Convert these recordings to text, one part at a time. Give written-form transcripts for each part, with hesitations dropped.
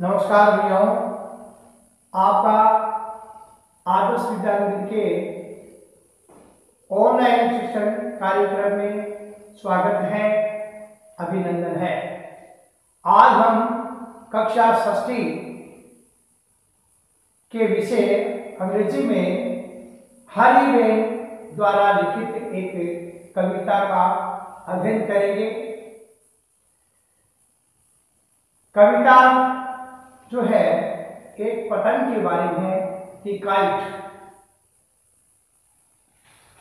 नमस्कार भैयाओं, आपका आदर्श विद्यालय के ऑनलाइन शिक्षण कार्यक्रम में स्वागत है, अभिनंदन है। आज हम कक्षा षष्ठी के विषय अंग्रेजी में हरिवेन द्वारा लिखित एक कविता का अध्ययन करेंगे। कविता जो है एक पतंग के बारे में है कि काइट।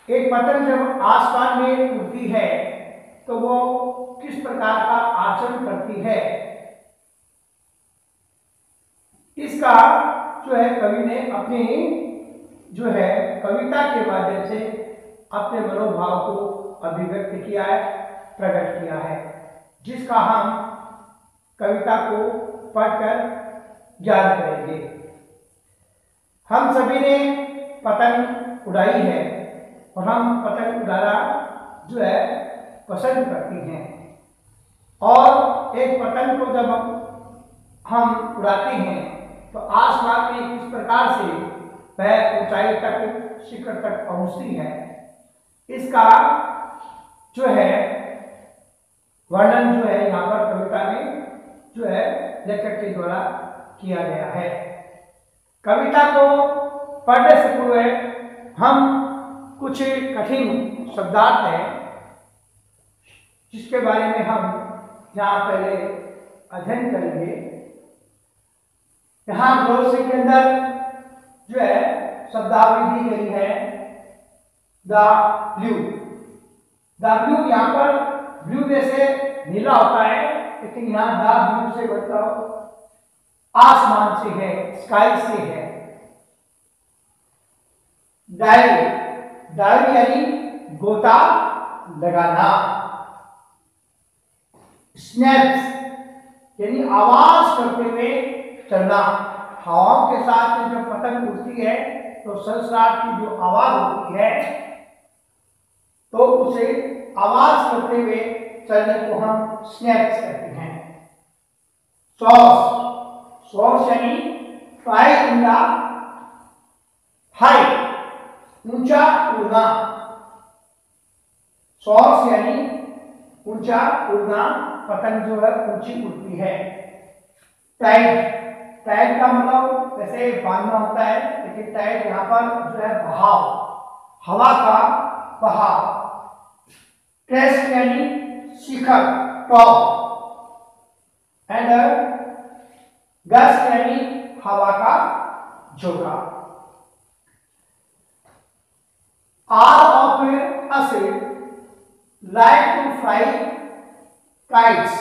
एक पतंग जब आसमान में उड़ती है तो वो किस प्रकार का आचरण करती है, इसका जो है कवि ने अपनी जो है कविता के माध्यम से अपने मनोभाव को अभिव्यक्त किया है, प्रकट किया है, जिसका हम कविता को पढ़कर ज्ञान करेंगे। हम सभी ने पतंग उड़ाई है और हम पतंग उड़ाना जो है पसंद करती हैं। और एक पतंग को जब हम उड़ाते हैं तो आसमान में किस प्रकार से वह ऊंचाई तक, शिखर तक पहुंचती है, इसका जो है वर्णन जो है यहाँ पर कविता में जो है लेखक के द्वारा किया गया है। कविता को पढ़ने से पूर्व हम कुछ कठिन शब्दार्थ हैं जिसके बारे में हम यहाँ पहले अध्ययन करेंगे। यहाँ ग्लोसरी के अंदर जो है शब्दावली दी गई है द ब्लू। द ब्लू यहाँ पर ब्लू जैसे नीला होता है, लेकिन यहाँ द ब्लू से मतलब आसमान से है, स्काई से है। डाइव, डाइव यानी गोता लगाना। स्नैप्स यानी आवाज करते हुए चलना। हवाओं के साथ में जब पतंग उड़ती है तो सड़सड़ाहट की जो आवाज होती है तो उसे आवाज करते हुए चलने को हम स्नैप्स कहते हैं। सॉस, सॉस यानी फ्लाई इन द हाई, ऊंचा उड़ना। सॉस यानी ऊंचा उड़ना, पतंग जो है ऊंची उड़ती है। टाइड, टाइड का मतलब वैसे बांधना होता है, लेकिन टाइड यहाँ पर जो है बहाव, हवा का बहाव। क्रेस्ट यानी शिखर, टॉप। एंड गस्ट यानी हवा का झोंका। All of us like to fly kites.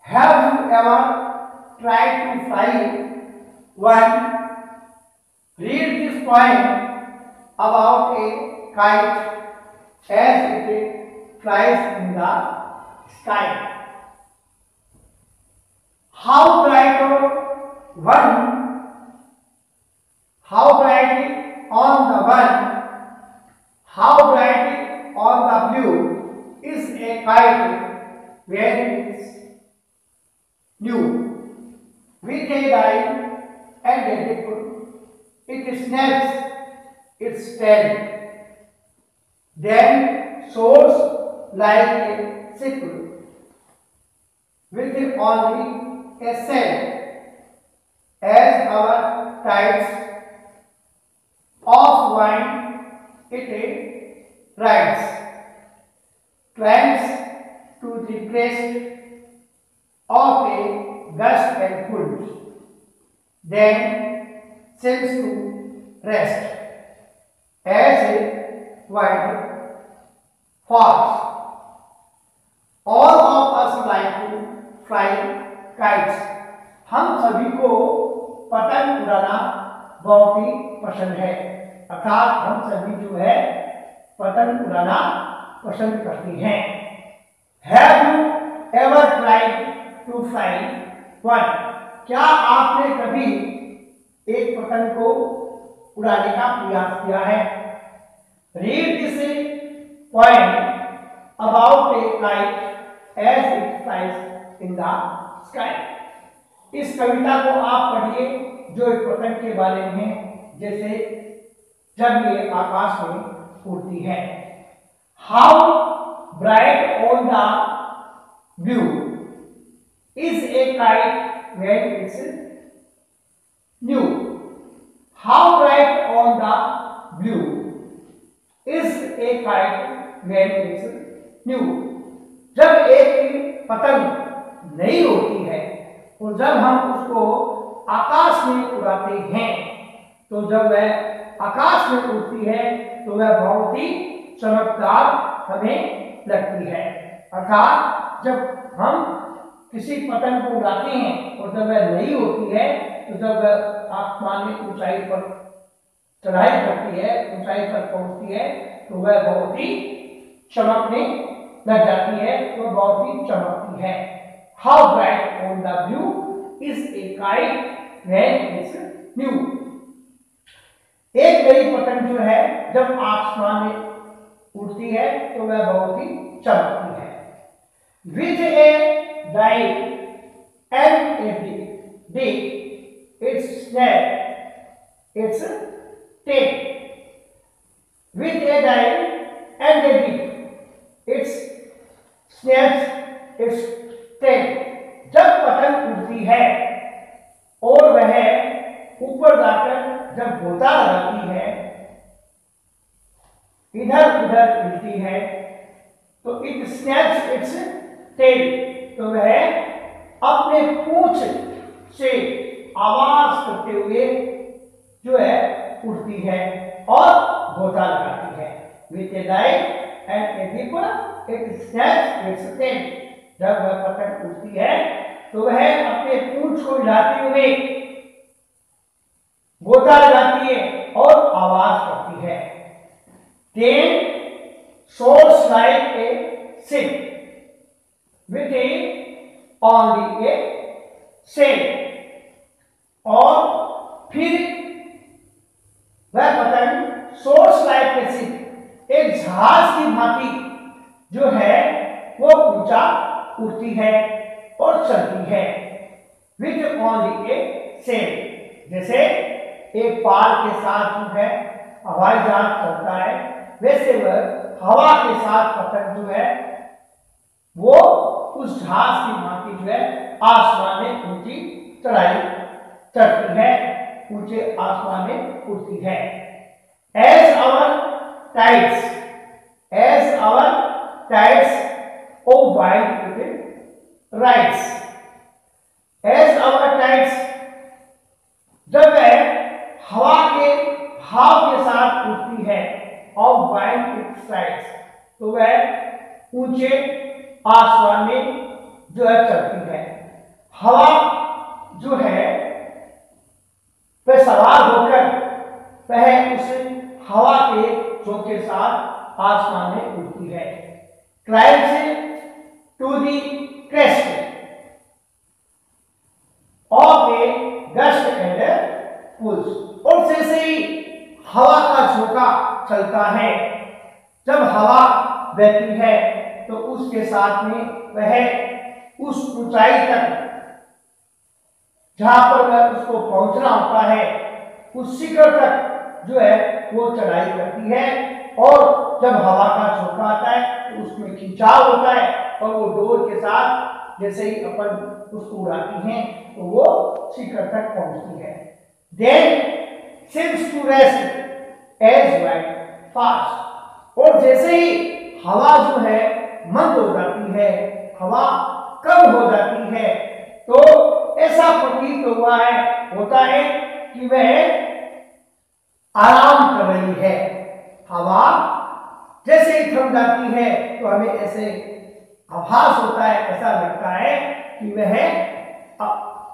Have you ever tried to fly one? Read this poem about a kite as it flies in the sky. How bright one, how bright on the one, how bright on the blue is a kite when it's new. With a dive and a dip, it snaps its tail, then soars like a sickle with only a sail. As our tides of wind it rides, climbs to the crest of a gust and pulls, then sinks to rest as a wind falls. All of us like to fly kites. हम सभी को पतंग उड़ाना बहुत ही पसंद है, अर्थात हम सभी जो है पतंग उड़ाना पसंद करते हैं। Have you ever tried to fly one? क्या आपने कभी एक पतंग को उड़ाने का प्रयास किया है? Read this poem about a kite as it flies in the sky. इस कविता को आप पढ़िए जो एक पतंग के बारे में है, जैसे जब ये आकाश में उड़ती है। How bright on the blue is a kite when it's new. How bright on the blue is a kite when it's new. जब एक पतंग नई होती है और जब हम उसको आकाश में उड़ाते हैं, तो जब वह आकाश में उड़ती है तो वह बहुत ही चमकदार हमें लगती है। अर्थात जब हम किसी पतंग को उड़ाते हैं और जब वह नई होती है, तो जब वह आसमान में ऊंचाई पर चढ़ाई करती है, ऊंचाई पर पहुंचती है, तो वह बहुत ही चमकने लग जाती है, तो बहुत ही चमकती है। How bright on the blue is a kite when it's new. एक नई पतंग जो है जब आसमान में उड़ती है तो वह बहुत ही चमकती है। With a dive and a big its snap its tail. With a dive and a big its snaps its tail. जब पतंग उड़ती है और वह ऊपर जाकर जब गोता लगाती है, इधर उधर हिलती है, तो इट स्नैप्स इट्स टेल, तो वह अपने पूंछ से आवाज करते हुए जो है उड़ती है और गोता लगाती है। With a dive and a big it snaps its tail. जब वह पतंग उड़ती है तो वह अपने पूंछ को हिलाते हुए गोता लगाती है और आवाज करती है। Then soars like a ship with a only a sail। और फिर वह पतंग soars like a ship, एक जहाज की भांति जो है वो ऊंचा उड़ती है और चलती है। With only a sail, जैसे एक पाल के साथ जो है हवाई जहाज चलता है, वैसे वह हवा के साथ पतंग जो है वो उस जहाज की भांति जो है आसमान में ऊंची चढ़ाई चढ़ती है, ऊंचे आसमान में उड़ती है। As our tides o wind with rides. As our tides, जब वह हवा के भाव के साथ उठती है और वाइंड इट्स साइड्स, तो वह ऊंचे आसमान में जो है चलती है। हवा जो है वह सवार होकर वह उस हवा के झोंके के साथ आसमान में उड़ती है। Climbs to the crest of a gust and pulls. और जैसे ही हवा का झोंका चलता है, जब हवा बहती है तो उसके साथ में वह उस ऊंचाई तक जहां पर वह उसको पहुंचना होता है, उस शिखर तक जो है वो चढ़ाई करती है। और जब हवा का झोंका आता है तो उसमें खिंचाव होता है और वो डोर के साथ जैसे ही अपन उसको उड़ाती हैं तो वो शिखर तक पहुंचती है। Then seems to rest as wind fast। और जैसे ही हवा जो है मंद हो जाती है, हवा कम हो जाती है, तो ऐसा प्रतीत होता है कि वह आराम कर रही है। हवा जैसे ही थम जाती है तो हमें ऐसे आभास होता है, ऐसा लगता है कि वह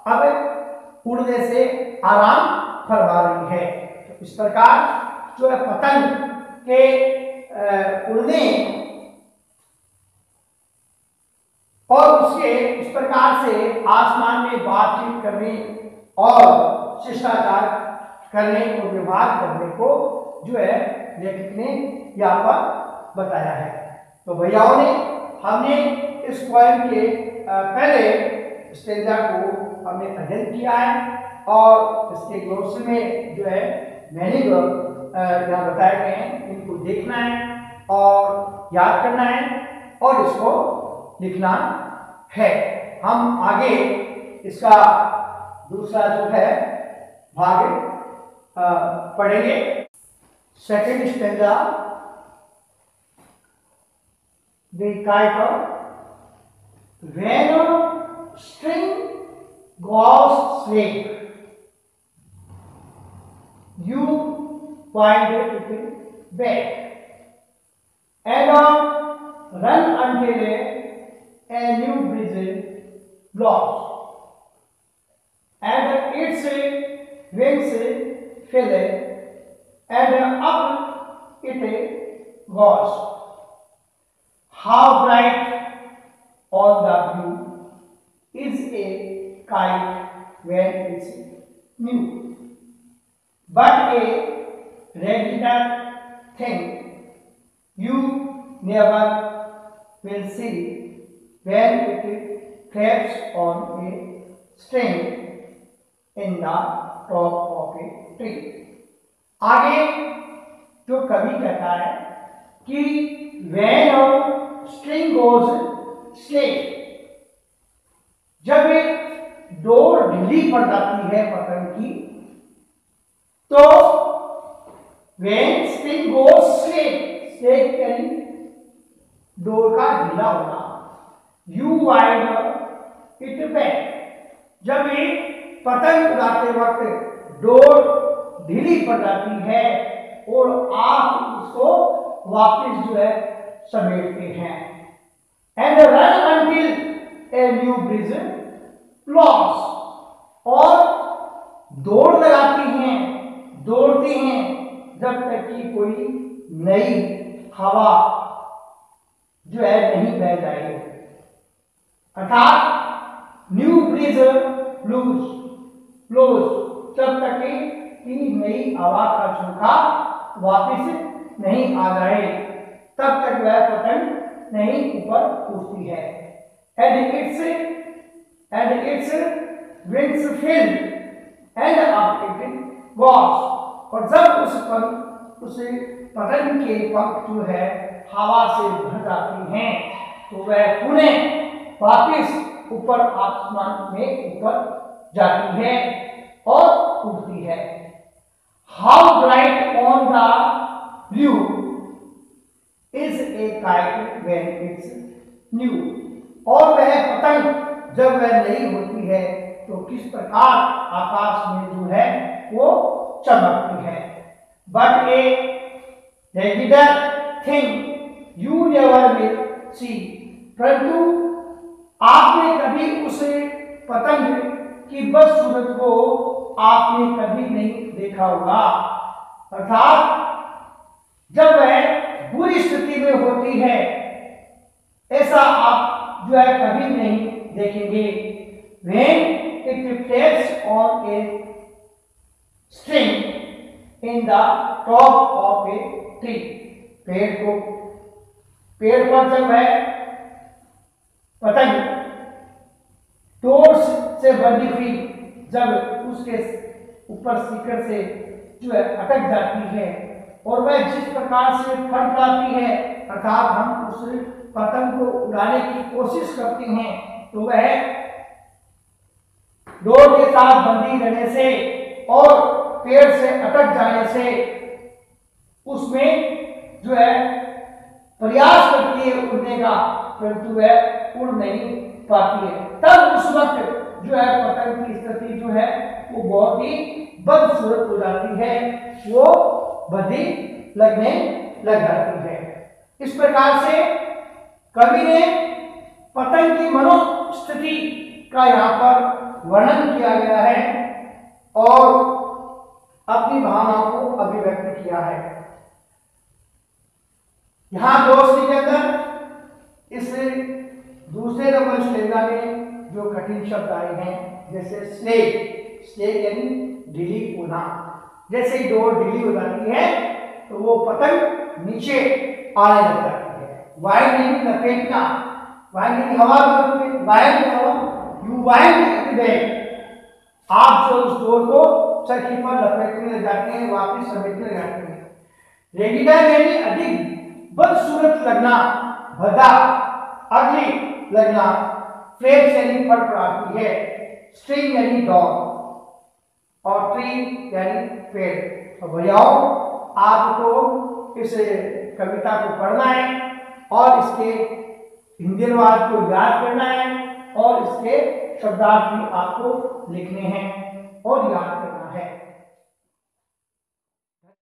अब उड़ने से आराम फरमा रही है। तो इस प्रकार जो है पतंग के उड़ने और उसके इस प्रकार से आसमान में बातचीत करने और शिष्टाचार करने को, व्यवहार करने को जो है लेखक ने यहाँ पर बताया है। तो भैयाओं ने हमने इस पोएम के पहले स्टेंजा को हमने अध्ययन किया है और इसके ग्लोसरी में जो है मैंने यहाँ बताए गए हैं, इनको देखना है और याद करना है और इसको लिखना है। हम आगे इसका दूसरा जो है भाग पढ़ेंगे। Second stanza, the kite, when a string goes slack, you wind it back and run until a new bridge blocks and its wings fill and up it goes. How bright on the view is a kite when it's new, but a regular thing you never will see when it flaps on a string in the top of a tree. आगे जो कवि कहता है कि when a string goes slack, जब एक door ढीली पड़ जाती है पतंग की, तो when string goes slack, slack यानी डोर का ढीला होना, you wind it back, जब एक पतंग उड़ाते वक्त डोर ढीली पड़ जाती है और आप उसको वापस जो है समेटते हैं। And run until a new bridge blocks, और दौड़ लगाती हैं, दौड़ती हैं जब तक कि कोई नई हवा जो है नहीं बह जाए, अर्थात न्यू ब्रिज ब्लोज, तब तक कि नई हवा का झोंका वापस नहीं आ जाए, तब तक वह पतंग नहीं ऊपर उठती है। And its wings fill and up it goes, और जब उस पतंग के पंख जो है हवा से भर जाती हैं, तो वह पुनः वापस ऊपर आसमान में ऊपर जाती है और उड़ती है। How bright on the blue is a kite when it's new, और वह पतंग जब वह नई होती है तो किस प्रकार आकाश में जो है वो चमकती है। But a regular thing you never will see, परंतु आपने कभी उस पतंग की बदसूरत को आपने कभी नहीं देखा होगा, अर्थात जब वह बुरी स्थिति में होती है ऐसा आप जो है कभी नहीं देखेंगे। When it flaps on a string in the top of a tree, पेड़ पर जब है पतंग डोर से बंधी हुई जब उसके ऊपर शिखर से जो है अटक जाती है और वह जिस प्रकार से फट जाती है, अर्थात हम उस पतंग को उड़ाने की कोशिश करते हैं, तो वह डोर के साथ बंधी रहने से और पेड़ से अटक जाने से उसमें जो है प्रयास करती है उड़ने का, परंतु वह उड़ नहीं पाती है। तब उस वक्त जो है पतंग की स्थिति जो है वो बहुत ही बदसूरत हो जाती है, वो बदी लगने लग जाती है। इस प्रकार से कवि ने पतंग की मनोस्थिति का यहाँ पर वर्णन किया गया है और अपनी भावनाओं को अभिव्यक्त किया है। यहाँ दोस्ती के अंदर इस दूसरे नंबर स्टेजा में जो कठिन शब्द आए हैं, जैसे स्लेक यानी ढीली होना, जैसे ही डोर ढीली हो जाती है तो वो पतंग नीचे आने लग जाती है। वाइंड यानी लपेटना, वाइंड यानी हवा में वाइंड हवा, यू वाइंड इट बैक, आप जो उस डोर को चरखी पर लपेटने लग जाते हैं, वापिस समेटने लग जाते हैं। रेगिडाइन यानी अधिक बदसूरत लगना, भद्दा, अगली लगना। फ्लेक्स यानी फट पड़ाती है। स्ट्रिंग यानी डॉग और ट्री यानी पेड़। तो भैयाओ, आपको इस कविता को पढ़ना है और इसके हिंदी अनुवाद को याद करना है और इसके शब्दार्थ भी आपको लिखने हैं और याद करना है।